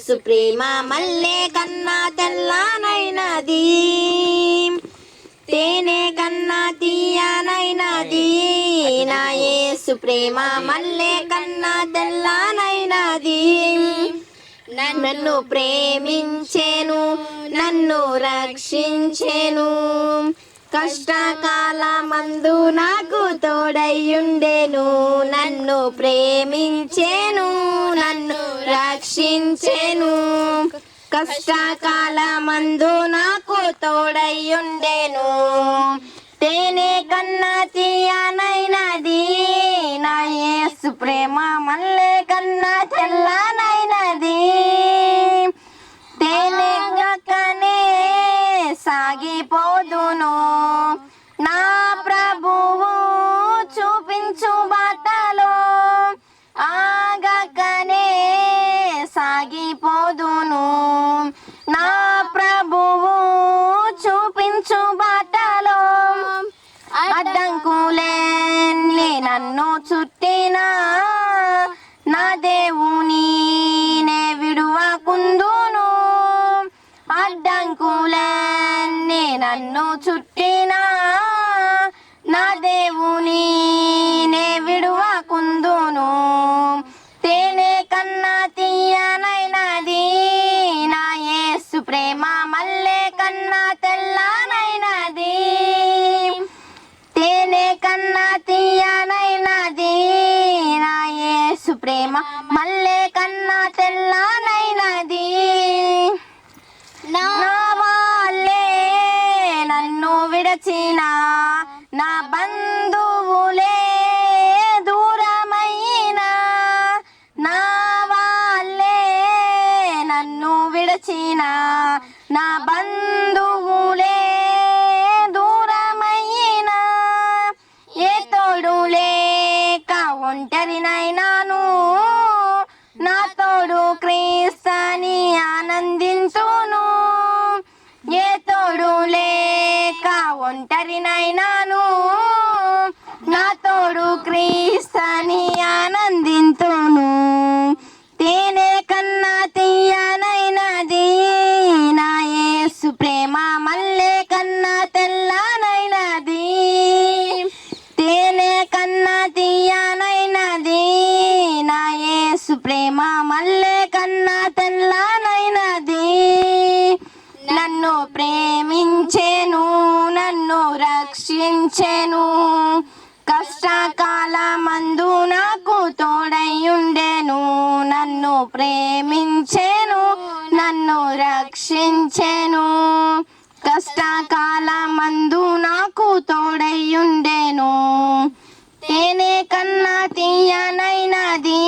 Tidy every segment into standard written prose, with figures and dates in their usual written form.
యేసు ప్రేమ మల్లె కన్నా తెల్లనైనది, తేనె కన్నా తీయనైనది. నా యేసు ప్రేమ మల్లె కన్నా తెల్లనైనది. నన్ను ప్రేమించెను, నన్ను రక్షించెను, కష్టకాలమందు నాకు తోడయ్యుండెను. నన్ను ప్రేమించెను, నన్ను రక్షించెను, కష్టకాలమందు నాకు తోడయ్యుండెను. తేనె కన్నా తీయనైనది, నా యేసు ప్రేమ మల్లె కన్నా తెల్లనైనది. తేనె గక్కనే సాగిపోదును, నా ప్రభువు చూపించు బాటలో ఆగకనే సాగిపోదును. నా ప్రభువు చూపించు బాటలో అడ్డంకులన్నీ నన్ను చుట్టినా నా దేవుని నే విడువకుందును. అడ్డంకులన్నీ నన్ను చుట్టినా నా దేవుని నే విడువకుందును. తేనె కన్నా తీయనైనది, నా యేసు ప్రేమ మల్లె కన్నా తెల్లనైనది. తేనె కన్నా తీయనైనది, నా యేసు ప్రేమ మల్లె కన్నా తెల్లనైనది. నా వాళ్ళే నన్ను విడచిన, నా బంధువులే దూరమైనా, నా వాళ్ళే నన్ను విడచిన, నా బంధువులే దూరమైనా, ఏ తోడు లేక ఒంటరినైనాను, నా తోడు క్రీస్తుని ఆనందించును. ఏ తోడు లేక ఒంటరినైనాను, నా తోడు క్రీస్తుని ఆనందించును. తేనె కన్నా తీయనైనది, నా యేసు ప్రేమ మల్లె కన్నా తెల్లనైనది. తేనె కన్నా తీయనైనది, నా యేసు ప్రేమ మల్లె కన్నా తెల్లనైనది. నన్ను ప్రేమించెను, నన్ను రక్షించెను, కష్టకాలమందు నాకు తోడయ్యుండెను. నన్ను ప్రేమించెను, నన్ను రక్షించెను, కష్టకాలమందు నాకు తోడయ్యుండెను. తేనె కన్నా తీయనైనది,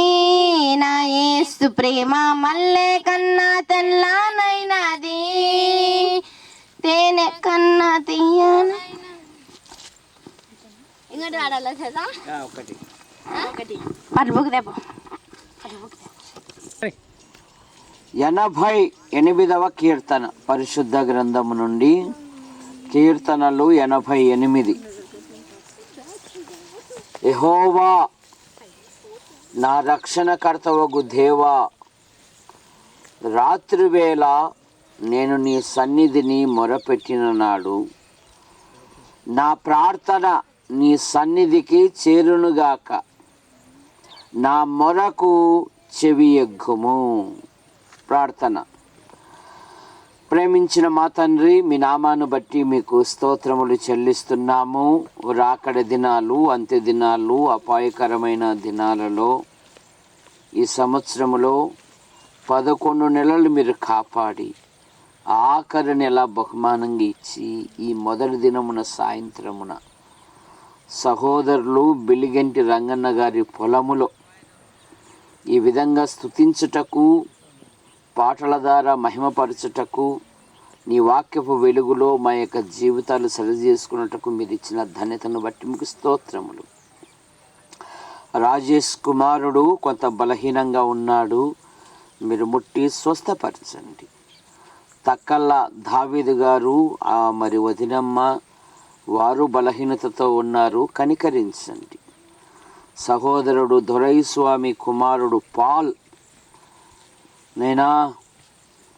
నా యేసు ప్రేమ మల్లె కన్నా తెల్లనైనది. తేనె కన్నా తీయనైనది. ఇంకోటి ఆడాలా చేద్దాం. ఒకటి మరి బుక్ దేపో. 88వ కీర్తన పరిశుద్ధ గ్రంథము నుండి కీర్తనలు 88. యెహోవా నా రక్షణకర్తవగు దేవా, రాత్రివేళ నేను నీ సన్నిధిని మొరపెట్టిన నాడు నా ప్రార్థన నీ సన్నిధికి చేరునుగాక. నా మొరకు చెవియొగ్గుము. ప్రార్థన. ప్రేమించిన మా తండ్రి, మీ నామాను బట్టి మీకు స్తోత్రములు చెల్లిస్తున్నాము. రాకడ దినాలు, అంత్య దినాలు, అపాయకరమైన దినాలలో ఈ సంవత్సరములో 11 నెలలు మీరు కాపాడి ఆఖరి నెల బహుమానంగా ఇచ్చి ఈ మొదటి దినమున సాయంత్రమున సహోదరులు బిలిగంటి రంగన్న గారి పొలములో ఈ విధంగా స్తుతించుటకు, పాటల ద్వారా మహిమపరచుటకు, నీ వాక్యపు వెలుగులో మా యొక్క జీవితాలు సరిచేసుకున్నటకు మీరు ఇచ్చిన ధన్యతను బట్టి మీకు స్తోత్రములు. రాజేష్ కుమారుడు కొంత బలహీనంగా ఉన్నాడు, మీరు ముట్టి స్వస్థపరచండి. తక్కల్ల దావీదు గారు మరి వదినమ్మ వారు బలహీనతతో ఉన్నారు, కనికరించండి. సహోదరుడు దొరైస్వామి కుమారుడు పాల్ నైనా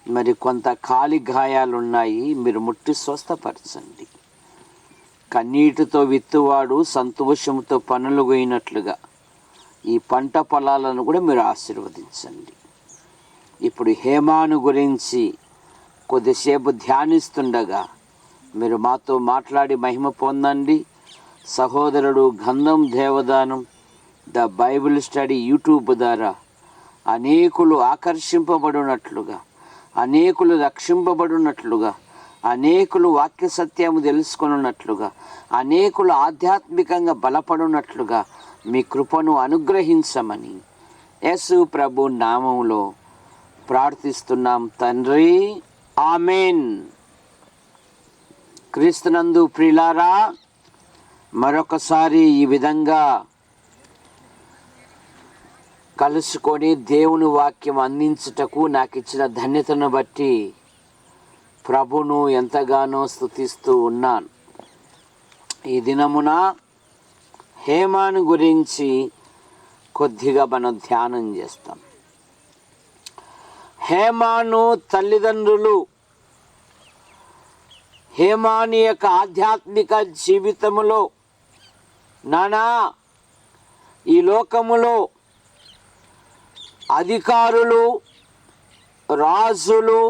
మరి కొంత కాలి గాయాలు ఉన్నాయి, మీరు ముట్టి స్వస్థపరచండి. కన్నీటితో విత్తువాడు సంతోషంతో పనులు పోయినట్లుగా ఈ పంట పొలాలను కూడా మీరు ఆశీర్వదించండి. ఇప్పుడు హేమాను గురించి కొద్దిసేపు ధ్యానిస్తుండగా మీరు మాతో మాట్లాడి మహిమ పొందండి. సహోదరుడు గంధం Devadanam the Bible study YouTube ద్వారా అనేకులు ఆకర్షింపబడినట్లుగా, అనేకులు రక్షింపబడినట్లుగా, అనేకులు వాక్య సత్యము తెలుసుకున్నట్లుగా, అనేకులు ఆధ్యాత్మికంగా బలపడినట్లుగా మీ కృపను అనుగ్రహించమని యేసు ప్రభు నామములో ప్రార్థిస్తున్నాం తండ్రి, ఆమెన్. క్రీస్తునందు ప్రియులారా, మరొకసారి ఈ విధంగా కలుసుకొని దేవుని వాక్యం అందించుటకు నాకు ఇచ్చిన ధన్యతను బట్టి ప్రభును ఎంతగానో స్తుతిస్తూ ఉన్నాను. ఈ దినమున హేమాను గురించి కొద్దిగా మనం ధ్యానం చేస్తాం. హేమాను తల్లిదండ్రులు హేమాను యొక్క ఆధ్యాత్మిక జీవితములో, నానా ఈ లోకములో అధికారులు, రాజులు,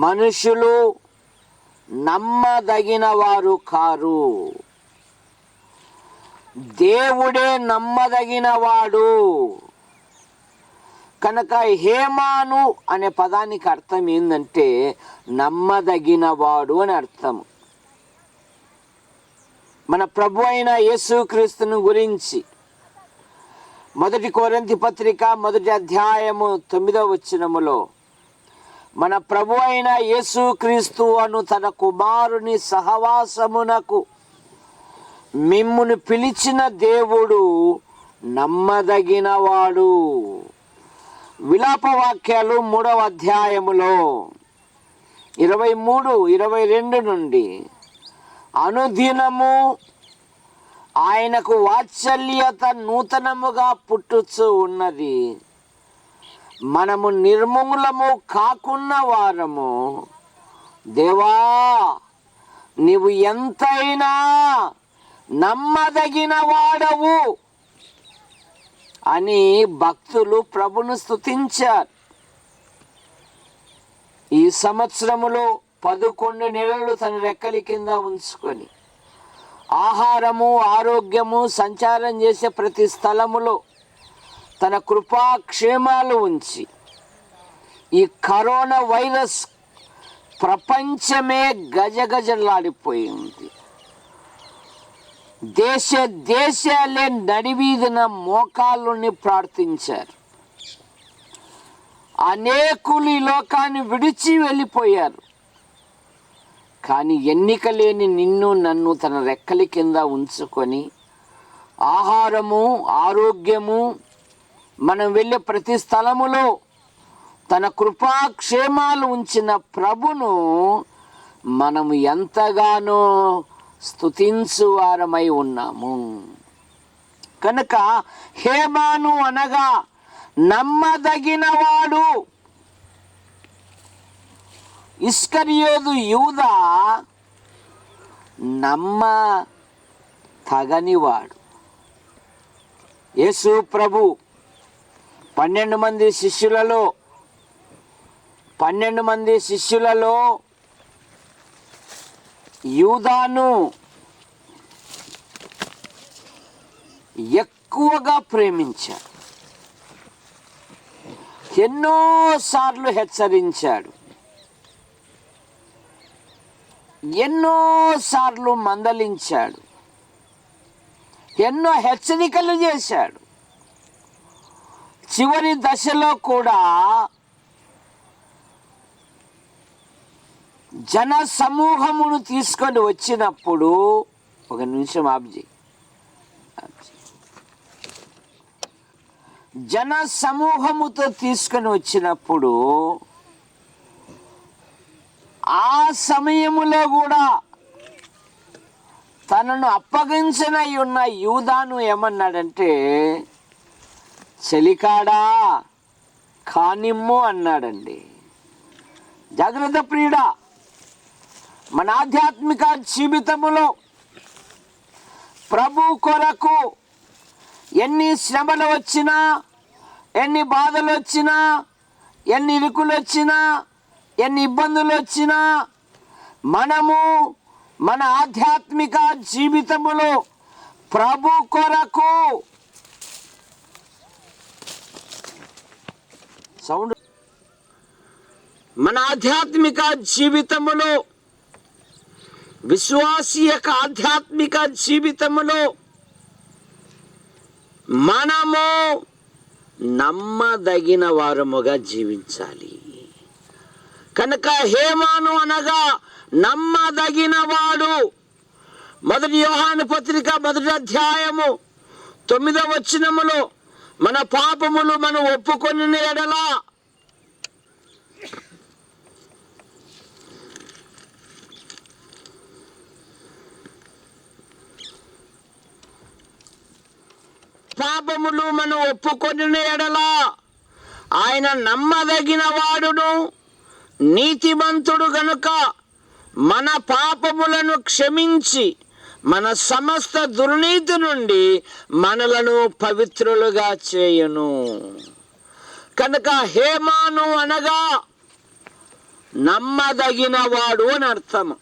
మనుషులు నమ్మదగిన వారు కారు. దేవుడే నమ్మదగిన వాడు. కనుక హేమాను అనే పదానికి అర్థం ఏంటంటే నమ్మదగిన వాడు అని అర్థం. మన ప్రభు అయిన యేసుక్రీస్తుని గురించి 1 కొరింథీ పత్రిక 1వ అధ్యాయము 9వ వచనములో మన ప్రభు అయిన యేసుక్రీస్తు అను తన కుమారుని సహవాసమునకు మిమ్మును పిలిచిన దేవుడు నమ్మదగినవాడు. విలాపవాక్యాలు 3వ అధ్యాయములో 23, 22 నుండి అనుదినము ఆయనకు వాత్సల్యత నూతనముగా పుట్టుచు ఉన్నది, మనము నిర్మూలము కాకున్న వారము, దేవా నీవు ఎంతైనా నమ్మదగిన వాడవు అని భక్తులు ప్రభును స్తుతించారు. ఈ సంవత్సరములో 11 నెలలు తన రెక్కల కింద ఉంచుకొని ఆహారము, ఆరోగ్యము, సంచారం చేసే ప్రతి స్థలములో తన కృపాక్షేమాలు ఉంచి ఈ కరోనా వైరస్ ప్రపంచమే గజగజలాడిపోయింది. దేశాలే నడివీధిన మోకాళ్ళని ప్రార్థించారు. అనేకులు ఈ లోకాన్ని విడిచి వెళ్ళిపోయారు. కానీ ఎన్నిక లేని నిన్ను నన్ను తన రెక్కల కింద ఉంచుకొని ఆహారము, ఆరోగ్యము, మనం వెళ్ళే ప్రతి స్థలములో తన కృపాక్షేమాలు ఉంచిన ప్రభును మనము ఎంతగానో స్తుతించువారమై ఉన్నాము. కనుక హేమాను అనగా నమ్మదగినవాడు. ఇస్కరియోతు యూదా తగనివాడు. యేసు ప్రభు 12 మంది శిష్యులలో యూదాను ఎక్కువగా ప్రేమించాడు. ఎన్నోసార్లు హెచ్చరించాడు, ఎన్నోసార్లు మందలించాడు, ఎన్నో హెచ్చరికలు చేశాడు. చివరి దశలో కూడా జన సమూహమును తీసుకొని వచ్చినప్పుడు, ఒక నిమిషం ఆబ్జీ, జన సమూహముతో తీసుకొని వచ్చినప్పుడు ఆ సమయములో కూడా తనను అప్పగించనై ఉన్న యూదాను ఏమన్నాడంటే, చెలికాడా కానిమ్ము అన్నాడండి. జాగ్రత్త ప్రియుడా, మన ఆధ్యాత్మిక జీవితములో ప్రభు కొరకు ఎన్ని శ్రమలు వచ్చినా, ఎన్ని బాధలు వచ్చినా, ఎన్ని ఇరుకులు వచ్చినా, ఎన్ని ఇబ్బందులు వచ్చినా, మనము మన ఆధ్యాత్మిక జీవితములో ప్రభు కొరకు మన ఆధ్యాత్మిక జీవితములో, విశ్వాసి యొక్క ఆధ్యాత్మిక జీవితములో మనము నమ్మదగిన వారముగా జీవించాలి. కనుక హేమాను అనగా నమ్మదగిన వాడు. 1 యోహాను పత్రిక 1వ అధ్యాయము 9వ వచనములో మన పాపములు మనం ఒప్పుకొనిన ఎడల ఆయన నమ్మదగిన వాడును నీతిమంతుడు గనుక మన పాపములను క్షమించి మన సమస్త దుర్నీతి నుండి మనలను పవిత్రులుగా చేయును. కనుక హేమాను అనగా నమ్మదగిన వాడు అని అర్థము.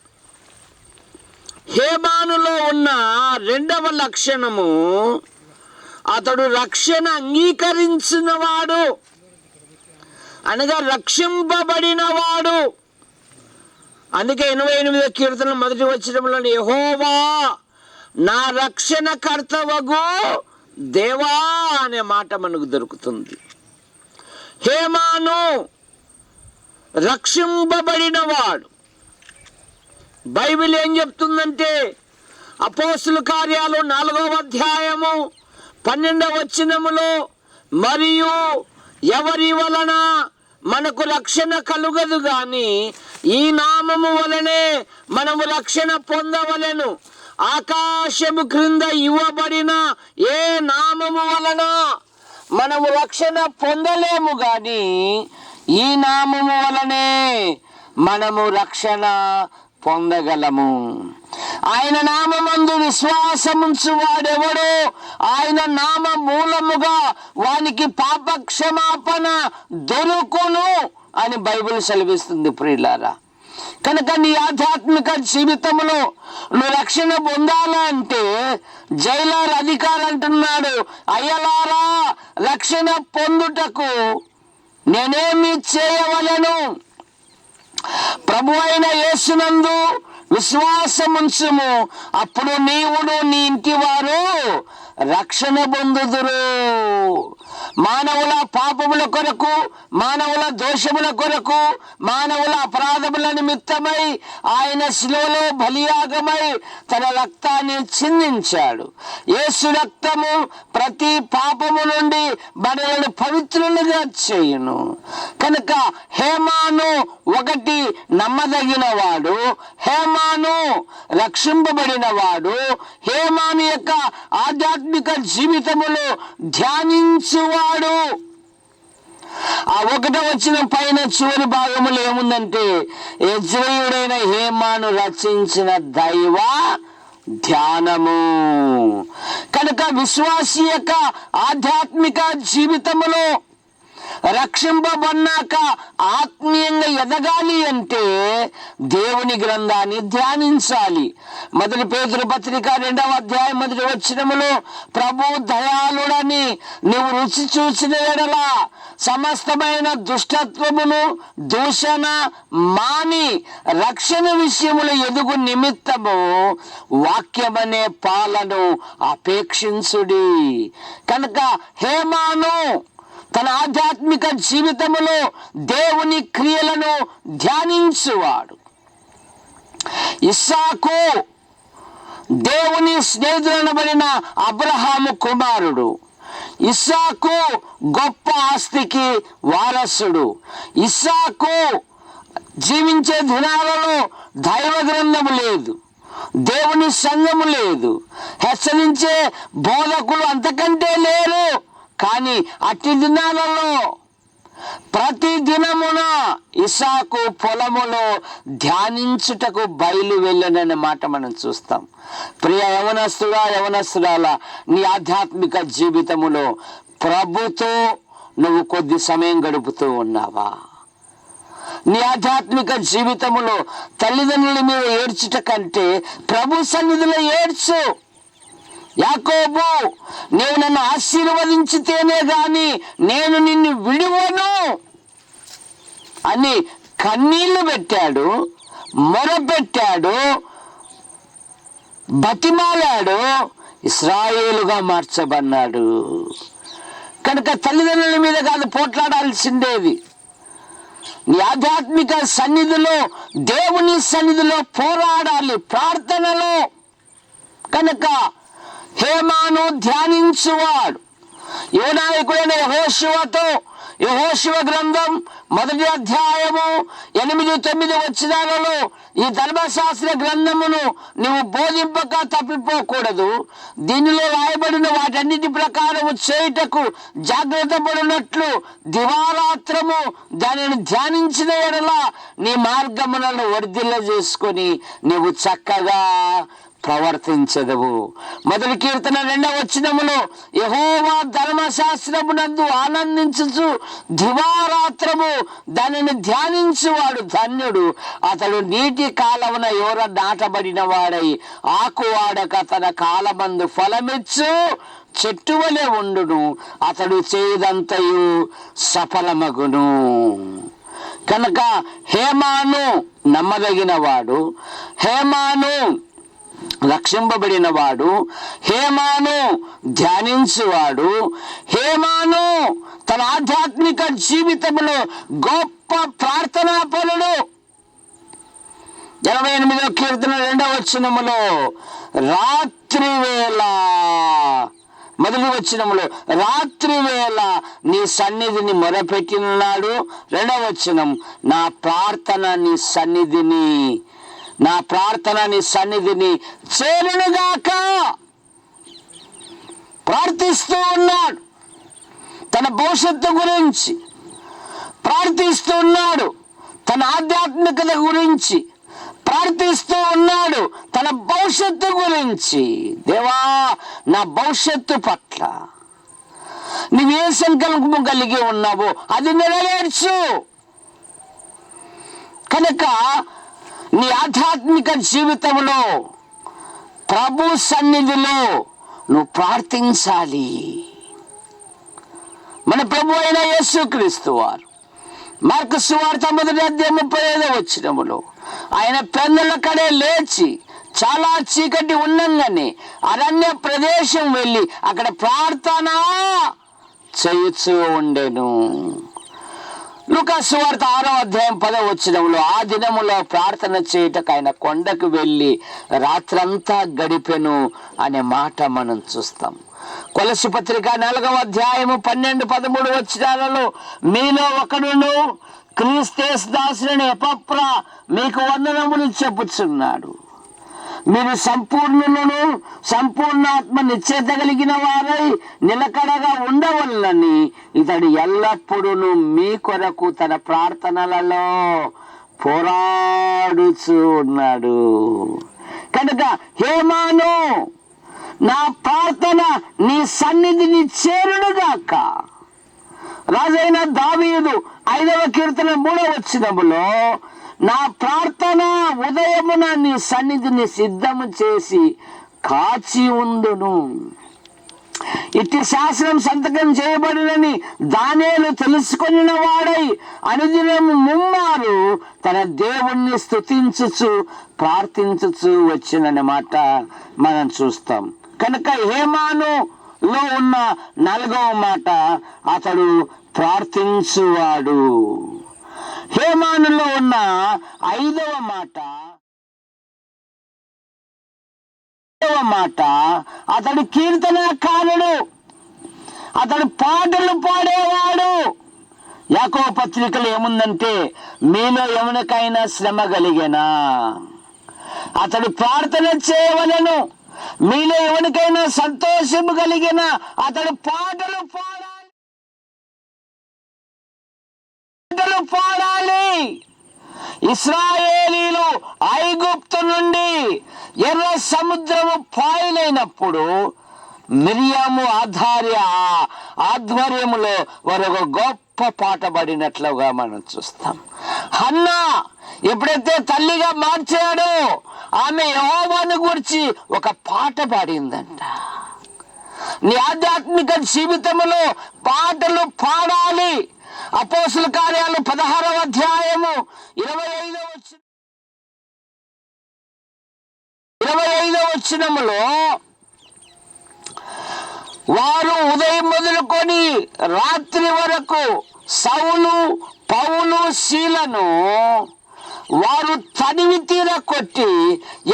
హేమానులో ఉన్న 2వ లక్షణము, అతడు రక్షణ అంగీకరించిన వాడు అనగా రక్షింపబడిన వాడు. అందుకే 88వ కీర్తన 1వ వచనంలో యెహోవా నా రక్షణ కర్తవగు దేవా అనే మాట మనకు దొరుకుతుంది. హేమాను రక్షింపబడిన వాడు. బైబిల్ ఏం చెప్తుందంటే అపోస్తుల కార్యాలు 4వ అధ్యాయము 12వ వచనములో, మరియు ఎవరి వలన మనకు రక్షణ కలుగదు గాని ఈ నామము వలనే మనము రక్షణ పొందవలెను. ఆకాశము క్రింద ఇవ్వబడిన ఏ నామము వలన మనము రక్షణ పొందలేము గాని ఈ నామము వలనే మనము రక్షణ పొందగలము. ఆయన నామమందు విశ్వాసముంచు వాడెవడో ఆయన నామ మూలముగా వానికి పాప క్షమాపణ దొరుకును అని బైబిల్ సెలవిస్తుంది ప్రియులారా. కనుక నీ ఆధ్యాత్మిక జీవితంలో నువ్వు రక్షణ పొందాలంటే జైలర్ అధికారి అంటున్నాడు, అయ్యలారా రక్షణ పొందుటకు నేనేమి చేయవలెను? ప్రభు అయిన యేసునందు విశ్వాసముంచుము, అప్పుడు నీవును నీ ఇంటి వారు రక్షణ పొందుదురు. మానవుల పాపముల కొరకు, మానవుల దోషముల కొరకు, మానవుల అపరాధముల నిమిత్తమై ఆయన శిలువలో బలియాగమై తన రక్తాన్ని చిందించాడు. యేసు రక్తము ప్రతి పాపము నుండి మనలను పవిత్రులుగా చేయును. కనుక హేమాను 1 నమ్మదగిన వాడు, హేమాను రక్షింపబడిన వాడు, హేమాను యొక్క ఆధ్యాత్మిక జీవితములో ధ్యానించువాడు. ఆ 1వ వచనం పైన చివరి భాగములో ఏముందంటే, యెజ్రెయుడైన హేమాను రచించిన దైవ ధ్యానము. కనుక విశ్వాసి యొక్క ఆధ్యాత్మిక జీవితములో రక్షింపబడినాక ఆత్మీయంగా ఎదగాలి అంటే దేవుని గ్రంథాన్ని ధ్యానించాలి. 1 పేతురు పత్రిక 2వ అధ్యాయం 1వ వచనములో, ప్రభు దయాళుడని నీవు రుచి చూసిన ఎడల సమస్తమైన దుష్టత్వమును దూషణ మాని రక్షణ విషయములు ఎదుగు నిమిత్తము వాక్యమనే పాలను అపేక్షించుడి. కనుక హేమాను తన ఆధ్యాత్మిక జీవితములో దేవుని క్రియలను ధ్యానించువాడు. ఇస్సాకు దేవుని స్నేహితుడనబడిన అబ్రహాము కుమారుడు. ఇస్సాకు గొప్ప ఆస్తికి వారసుడు. ఇస్సాకు జీవించే దినాలలో దైవ గ్రంథము లేదు, దేవుని సంఘము లేదు, హెచ్చరించే బోధకులు అంతకంటే లేరు. కానీ అట్టి దినాలలో ప్రతి దినమున ఇసాకు పొలములో ధ్యానించుటకు బయలు వెళ్ళననే మాట మనం చూస్తాం. ప్రియ యవనస్తుడా, యవనస్తురాల, నీ ఆధ్యాత్మిక జీవితములో ప్రభుతో నువ్వు కొద్ది సమయం గడుపుతూ ఉన్నావా? నీ ఆధ్యాత్మిక జీవితములో తల్లిదండ్రుల మీద ఏడ్చుట కంటే ప్రభు సన్నిధిలో ఏడ్చు. యాకోబు, నీవు నన్ను ఆశీర్వదించితేనే గాని నేను నిన్ను విడువను అని కన్నీళ్లు పెట్టాడు, మొరపెట్టాడు, బతిమాలాడు, ఇశ్రాయేలుగా మార్చబడ్డాడు. కనుక తల్లిదండ్రుల మీద కాదు పోట్లాడాల్సిందేది, నీ ఆధ్యాత్మిక సన్నిధిలో, దేవుని సన్నిధిలో పోరాడాలి, ప్రార్థనలో. కనుక హేమాను ధ్యానించువాడు యువనాయకుడైన యెహోషువతో, యెహోషువ గ్రంథం 1వ అధ్యాయము 8-9 వచనాలలో ఈ ధర్మశాస్త్ర గ్రంథమును నువ్వు బోధింపక తప్పిపోకూడదు. దీనిలో రాయబడిన వాటన్నిటి ప్రకారము చేయుటకు జాగ్రత్త పడినట్లు దివారాత్రము దానిని ధ్యానించిన ఎడల నీ మార్గములను వర్ధిల్ల చేసుకొని నీవు చక్కగా ప్రవర్తించదవు. 1వ కీర్తన 2వ వచనములో యెహోవా ధర్మశాస్త్రమునందు ఆనందించుచు దివారాత్రము దానిని ధ్యానించువాడు ధన్యుడు. అతడు నీటి కాలమున యోర నాటబడిన వాడై ఆకు వాడక తన కాలమందు ఫలమిచ్చు చెట్టు వలె ఉండును. అతడు చేయదంతయు సఫలమగును. కనుక హేమాను నమ్మదగిన వాడు, హేమాను రక్షింపబడిన వాడు, హేమాను ధ్యానించువాడు, హేమాను తన ఆధ్యాత్మిక జీవితంలో గొప్ప ప్రార్థనా పరుడు. 88వ కీర్తన 2వ వచనములో రాత్రి వేళ, 1వ వచనములో రాత్రి వేళ నీ సన్నిధిని మొరపెట్టినాడు. 2వ వచనం నా ప్రార్థన నీ సన్నిధిని చేరునుగాక. ప్రార్థిస్తూ ఉన్నాడు, తన భవిష్యత్తు గురించి ప్రార్థిస్తూ ఉన్నాడు, తన ఆధ్యాత్మికత గురించి ప్రార్థిస్తూ ఉన్నాడు, తన భవిష్యత్తు గురించి. దేవా, నా భవిష్యత్తు పట్ల నువ్వే సంకల్పము కలిగి ఉన్నావో అది నెరవేర్చు. కనుక నీ ఆధ్యాత్మిక జీవితంలో ప్రభు సన్నిధిలో నువ్వు ప్రార్థించాలి. మన ప్రభు అయిన యేసుక్రీస్తు వారు మార్కు సువార్త 1వ అధ్యాయం 35వ వచనములో ఆయన పెన్నుల కడే లేచి చాలా చీకటి ఉండంగానే అరణ్య ప్రదేశం వెళ్ళి అక్కడ ప్రార్థన చేయుచూ ఉండెను. లూకా సువార్త 6వ అధ్యాయం 10వ వచనములో ఆ దినములో ప్రార్థన చేయుటకు ఆయన కొండకు వెళ్ళి రాత్రంతా గడిపెను అనే మాట మనం చూస్తాం. కొలస్సీ పత్రిక 4వ అధ్యాయము 12-13 వచనాలలో మీలో ఒకడును క్రీస్తు దాసుని ఎపఫ్రా మీకు వందనములు చెప్పుచున్నాడు. మీరు సంపూర్ణులను సంపూర్ణాత్మ నిశ్చయత కలిగిన వారై నిలకడగా ఉండవలనని ఇతడు ఎల్లప్పుడూ మీ కొరకు తన ప్రార్థనలలో పోరాడుచూ ఉన్నాడు. కనుక హేమాను, నా ప్రార్థన నీ సన్నిధిని చేరునుగాక. రాజైన దావీదు 5వ కీర్తన 3వ వచనములో నా ప్రార్థన ఉదయమున నీ సన్నిధిని సిద్ధము చేసి కాచి ఉండును. ఇట్టి శాసనం సంతకం చేయబడినని దానియేలు తెలుసుకొనిన వాడై అనుదినము ముమ్మారు తన దేవుణ్ణి స్తుతించుచు ప్రార్థించుచు వచ్చిననే మాట మనం చూస్తాం. కనుక హేమానులో ఉన్న 4వ మాట అతడు ప్రార్థించువాడు. హేమానులో ఉన్న 5వ మాట అతడు కీర్తనకారుడు, అతడు పాటలు పాడేవాడు. యాకోబు పత్రికలో ఏముందంటే మీలో ఎవరికైనా శ్రమ కలిగేనా అతడు ప్రార్థన చేయవలెను, మీలో ఎవరికైనా సంతోషము కలిగిన అతడు పాటలు పాడాలి. పాడాలి. ఇశ్రాయేలీలు ఐగుప్తు నుండి ఎర్ర సముద్రము పాయలైనప్పుడు మిరియాము ఆధ్వర్యములో వారు ఒక గొప్ప పాట పాడినట్లుగా మనం చూస్తాం. హన్నా ఎప్పుడైతే తల్లిగా మార్చాడో ఆమె యెహోవాను గురించి ఒక పాట పాడిందంట. నీ ఆధ్యాత్మిక జీవితంలో పాటలు పాడాలి. అపోస్తుల కార్యాలు 16వ అధ్యాయము 25వ వచనములో వారు ఉదయం మొదలుకొని రాత్రి వరకు సౌలు, పౌలు, శీలను వారు తనివి తీర కొట్టి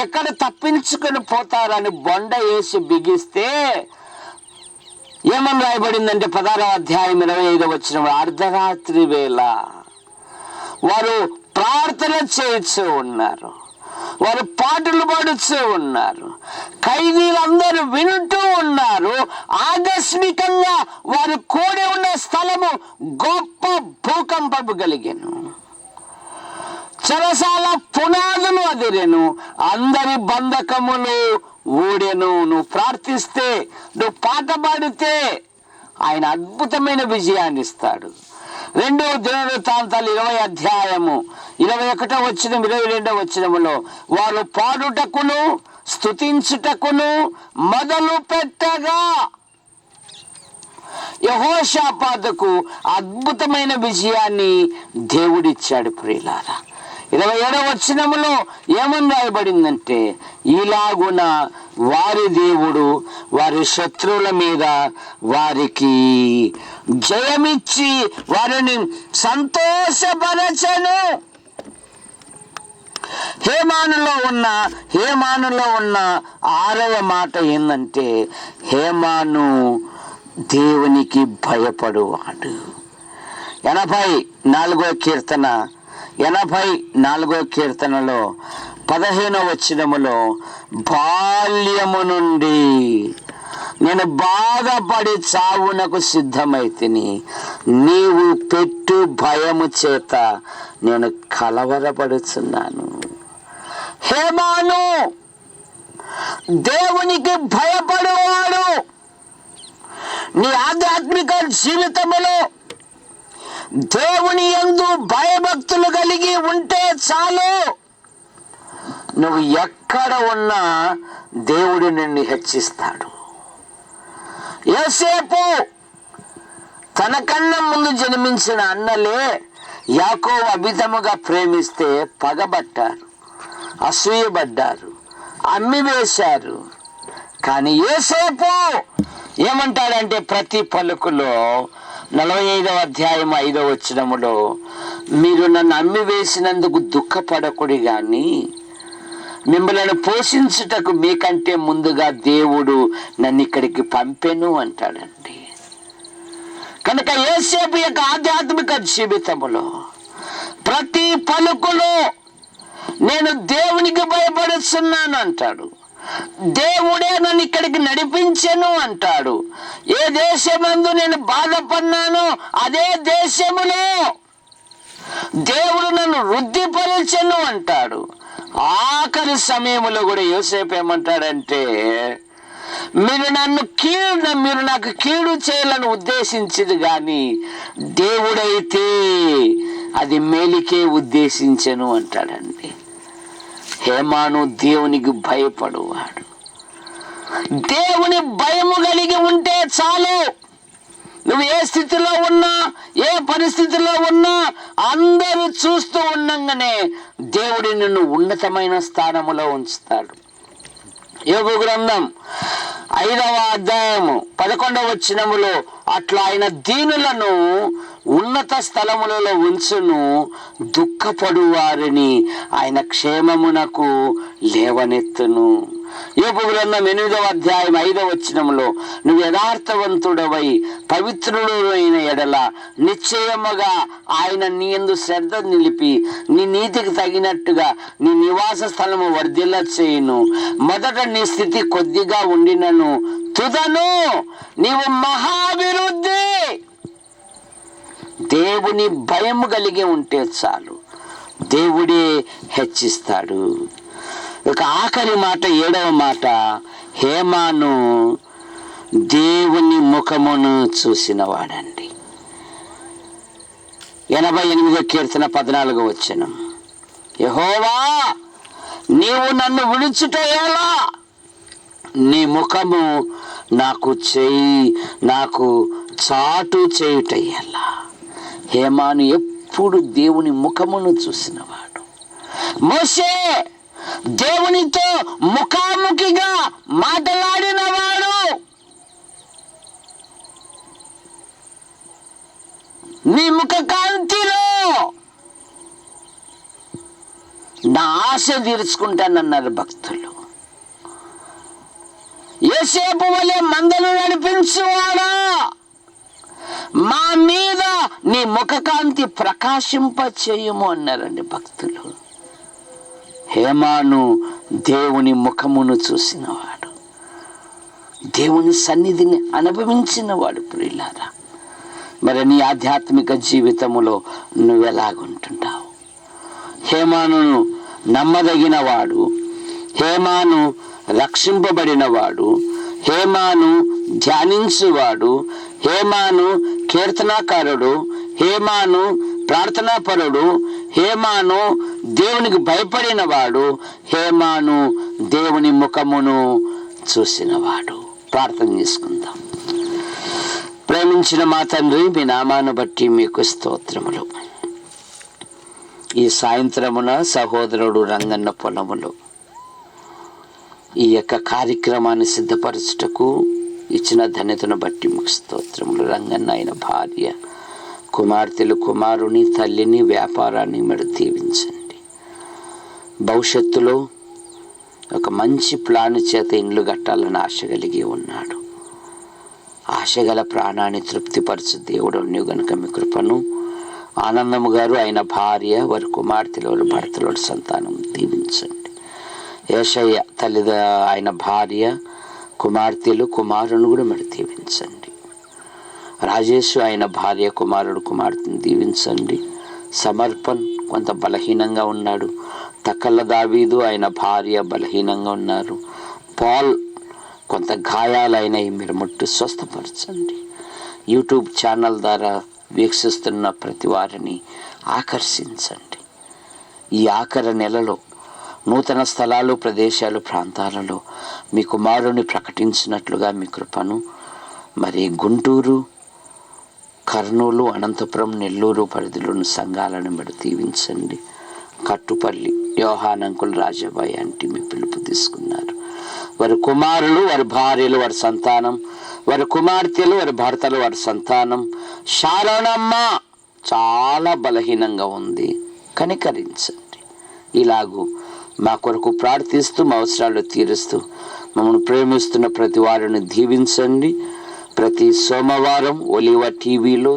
ఎక్కడ తప్పించుకొని పోతారని బొండ వేసి బిగిస్తే ఏమని రాయబడిందంటే 16వ అధ్యాయం 25వ వచనం, అర్ధరాత్రి వేళ వారు ప్రార్థన చేయొచ్చు ఉన్నారు, వారు పాటలు పాడుతూ ఉన్నారు, ఖైదీలందరూ వింటూ ఉన్నారు. ఆకస్మికంగా వారు కూడి ఉన్న స్థలము గొప్ప భూకంపము కలిగెను. చెరసాల పునాదులు అదిరెను, అందరి బంధకములు ఊడెను. నువ్వు ప్రార్థిస్తే, నువ్వు పాట పాడితే ఆయన అద్భుతమైన విజయాన్ని ఇస్తాడు. 2వ దినవృత్తాంతాలు 20వ అధ్యాయము 21వ వచనం 22వ వచనములో వారు పాడుటకును స్తుతించుటకును మొదలు పెట్టగా యెహోషాపాతుకు అద్భుతమైన విజయాన్ని దేవుడిచ్చాడు. ప్రియులారా, 27వ వచనములో ఏమని రాయబడిందంటే, ఇలాగున వారి దేవుడు వారి శత్రువుల మీద వారికి జయమిచ్చి వారిని సంతోషపరచెను. హేమానులో ఉన్న 6వ మాట ఏంటంటే, హేమాను దేవునికి భయపడువాడు. 84వ కీర్తన 84వ కీర్తనలో 15వ వచనములో, బాల్యము నుండి నేను బాధపడి చావునకు సిద్ధమైతిని, నీవు పెట్టు భయము చేత నేను కలవరపడుచున్నాను. హేమాను దేవునికి భయపడేవాడు. నీ ఆధ్యాత్మిక జీవితంలో దేవుని యందు భయభక్తులు కలిగి ఉంటే చాలు. నువ్వు ఎక్కడ ఉన్నా దేవుడు నిన్ను హెచ్చిస్తాడు. యోసేపు తనకన్నా ముందు జన్మించిన అన్నలే యాకోబు అమితముగా ప్రేమిస్తే పగబట్టారు, అసూయపడ్డారు, అమ్మి వేశారు. కానీ యోసేపు ఏమంటాడంటే ప్రతి పలుకులో 45వ అధ్యాయం 5వ వచనములో, మీరు నన్ను అమ్మి వేసినందుకు దుఃఖపడకుడి గాని మిమ్మల్ని పోషించుటకు మీకంటే ముందుగా దేవుడు నన్ను ఇక్కడికి పంపెను అంటాడండి. కనుక యోసేపు యొక్క ఆధ్యాత్మిక జీవితంలో ప్రతి పలుకులో నేను దేవునికి భయపడుతున్నాను అంటాడు. దేవుడే నన్ను ఇక్కడికి నడిపించెను అంటాడు. ఏ దేశమందు నేను బాధపడినానో అదే దేశములో దేవుడు నన్ను వృద్ధిపరచెను అంటాడు. ఆఖరి సమయంలో కూడా యోసేపు ఏమంటాడంటే, మీరు నాకు కీడు చేయాలని ఉద్దేశించింది కానీ దేవుడైతే అది మేలుకే ఉద్దేశించెను అంటాడండి. హేమాను దేవునికి భయపడువాడు. దేవుని భయము కలిగి ఉంటే చాలు. నువ్వు ఏ స్థితిలో ఉన్నా, ఏ పరిస్థితిలో ఉన్నా, అందరూ చూస్తూ ఉండగానే దేవుడు నిన్ను ఉన్నతమైన స్థానములో ఉంచుతాడు. యోబు గ్రంథం 5వ అధ్యాయము 11వ వచనములో, అట్లా ఆయన దీనులను ఉన్నత స్థలములలో ఉంచును, దుఃఖపడు వారిని ఆయన క్షేమమునకు లేవనెత్తును. యోబు గ్రంథం 8వ అధ్యాయం 5వ వచనములో, నువ్వు యథార్థవంతుడవై పవిత్రుడు అయిన ఎడల నిశ్చయముగా ఆయన నీ యందు శ్రద్ధ నిలిపి నీ నీతికి తగినట్టుగా నీ నివాస స్థలము వర్ధిల్ల చేయును. మొదట నీ స్థితి కొద్దిగా ఉండినను తుదను నీవు మహాభివృద్ధి. దేవుని భయం కలిగి ఉంటే చాలు, దేవుడే హెచ్చిస్తాడు. ఇక ఆఖరి మాట, 7వ మాట, హేమాను దేవుని ముఖమును చూసిన వాడండి. 88వ కీర్తన 14వ వచనం, యెహోవా నీవు నన్ను విడుచుట ఎలా, నీ ముఖము నాకు చాటు చేయుట ఎలా. హేమాను ఎప్పుడు దేవుని ముఖమును చూసినవాడు. మోషే దేవునితో ముఖాముఖిగా మాట్లాడినవాడు. నీ ముఖ కాంతిలో నా ఆశ తీర్చుకుంటానన్నారు భక్తులు. యోసేపు వలె మందను నడిపించువాడా, మా మీద నీ ముఖకాంతి ప్రకాశింప చేయుము అన్నారండి భక్తులు. హేమాను దేవుని ముఖమును చూసినవాడు, దేవుని సన్నిధిని అనుభవించినవాడు. ప్రియులారా, మరి నీ ఆధ్యాత్మిక జీవితములో నువ్వెలాగుంటున్నావు? హేమానును నమ్మదగినవాడు, హేమాను రక్షింపబడినవాడు, హేమాను ధ్యానించువాడు, హేమాను కీర్తనాకారుడు, హేమాను ప్రార్థనాపరుడు, హేమాను దేవునికి భయపడినవాడు, హేమాను దేవుని ముఖమును చూసినవాడు. ప్రార్థన చేసుకుందాం. ప్రేమించిన మా తండ్రి, మీ నామాను బట్టి మీకు స్తోత్రములు. ఈ సాయంత్రమున సహోదరుడు రంగన్న పొలములో ఈ యొక్క కార్యక్రమాన్ని సిద్ధపరచుటకు ఇచ్చిన ధన్యతను బట్టి మీకు స్తోత్రములు. రంగన్న ఆయన భార్య, కుమార్తెలు, కుమారుని, తల్లిని, వ్యాపారాన్ని మీరు దీవించండి. భవిష్యత్తులో ఒక మంచి ప్లాన్ చేత ఇండ్లు కట్టాలని ఆశ కలిగి ఉన్నాడు. ఆశగల ప్రాణాన్ని తృప్తిపరచు దేవుడు నీవు గనుక మీ కృపను, ఆనందము గారు ఆయన భార్య, వారి కుమార్తెలు, వారి భర్తల సంతానం దీవించండి. యేషయ్య తల్లి, ఆయన భార్య, కుమార్తెలు, కుమారుని కూడా మీరు దీవించండి. రాజేష్ ఆయన భార్య, కుమారుడు, కుమార్తెను దీవించండి. సమర్పణ్ కొంత బలహీనంగా ఉన్నాడు. తక్కల దావీదు ఆయన భార్య బలహీనంగా ఉన్నారు. పాల్ కొంత గాయాలైనవి మీరు ముట్టు స్వస్థపరచండి. యూట్యూబ్ ఛానల్ ద్వారా వీక్షిస్తున్న ప్రతి వారిని ఆకర్షించండి. ఈ ఆఖరి నెలలో నూతన స్థలాలు, ప్రదేశాలు, ప్రాంతాలలో మీ కుమారుని ప్రకటించినట్లుగా మీ కృపను, మరి గుంటూరు, కర్నూలు, అనంతపురం, నెల్లూరు పరిధిలోని సంఘాలను మీరు దీవించండి. కట్టుపల్లి యోహానంకుల్ రాజబాయి అంటే మీ పిలుపు తీసుకున్నారు. వారి కుమారులు, వారి భార్యలు, వారి సంతానం, వారి కుమార్తెలు, వారి భర్తలు, వారి సంతానం. శారణమ్మ చాలా బలహీనంగా ఉంది, కనికరించండి. ఇలాగూ మా కొరకు ప్రార్థిస్తూ మా అవసరాలు తీరుస్తూ మమ్మల్ని ప్రేమిస్తున్న ప్రతి వారిని దీవించండి. ప్రతి సోమవారం ఒలివ టీవీలో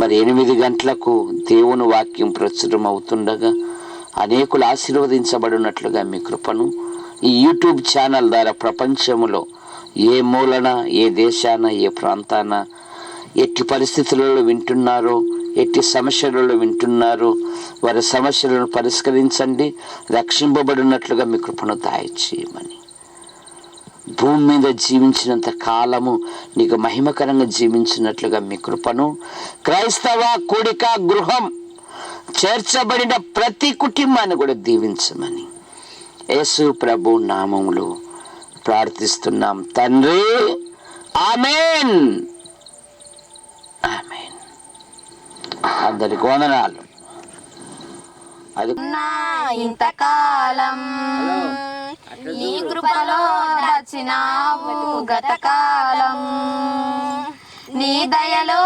మరి 8 గంటలకు దేవుని వాక్యం ప్రచురం అవుతుండగా అనేకులు ఆశీర్వదించబడినట్లుగా మీ కృపను, ఈ యూట్యూబ్ ఛానల్ ద్వారా ప్రపంచంలో ఏ మూలన, ఏ దేశాన, ఏ ప్రాంతాన, ఎట్టి పరిస్థితులలో వింటున్నారో, ఎట్టి సమస్యలలో వింటున్నారో వారి సమస్యలను పరిష్కరించండి. రక్షింపబడినట్లుగా మీ కృపను దయచేయమని, భూమి మీద జీవించినంత కాలము నీకు మహిమకరంగా జీవించినట్లుగా మీ కృపను, క్రైస్తవ కూడిక గృహం చేర్చబడిన ప్రతి కుటుంబాన్ని కూడా దీవించమని యేసు ప్రభు నామములో ప్రార్థిస్తున్నాం తండ్రి. ఆమేన్, ఆమేన్. అందరికి వందనాలు. అది ఇంతకాలం నీ కృపలో దాచినావు గతకాలం, నీ దయలో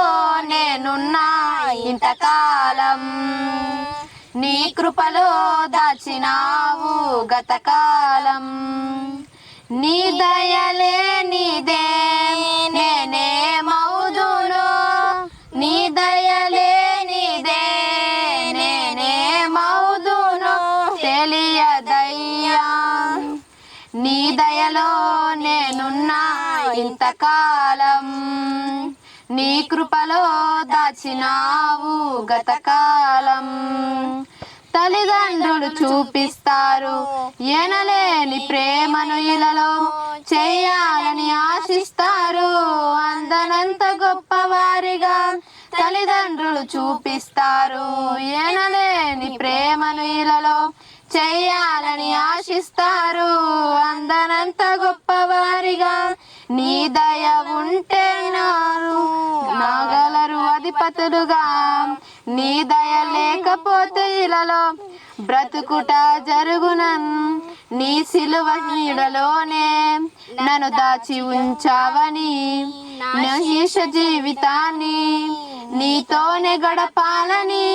నేనున్నా ఇంతకాలం, నీ కృపలో దాచినావు గతకాలం. నీ దయలే నీదే నేనేమవుదును, నీ దయలే నీదే నేనేమవుదును తెలియదయ్యా. నీ దయలో నేనున్నా ఇంతకాలం, నీ కృపలో దాచినావు గతకాలం. తల్లిదండ్రులు చూపిస్తారు ఎనలేని ప్రేమను ఇలలో, చేయాలని ఆశిస్తారు అందనంత గొప్పవారిగా. తల్లిదండ్రులు చూపిస్తారు ఎనలేని ప్రేమను ఇలలో, చేయాలని ఆశిస్తారు అందనంత గొప్పవారిగా. నీ దయ ఉంటే నాగలరు అధిపతులుగా, నీ దయ లేకపోతే ఇలలో బ్రతుకుట జరుగునన్. నీ సిలువ నీడలోనే నన్ను దాచి ఉంచావని, నశేష జీవితాన్ని నీతోనే గడపాలని.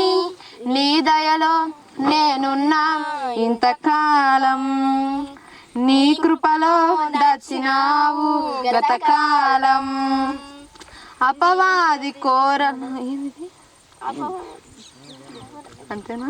నీ దయలో నేనున్నా ఇంతకాలం, నీ కృపలో దాచినావు గతకాలం. అపవాది కోర అంతేనా?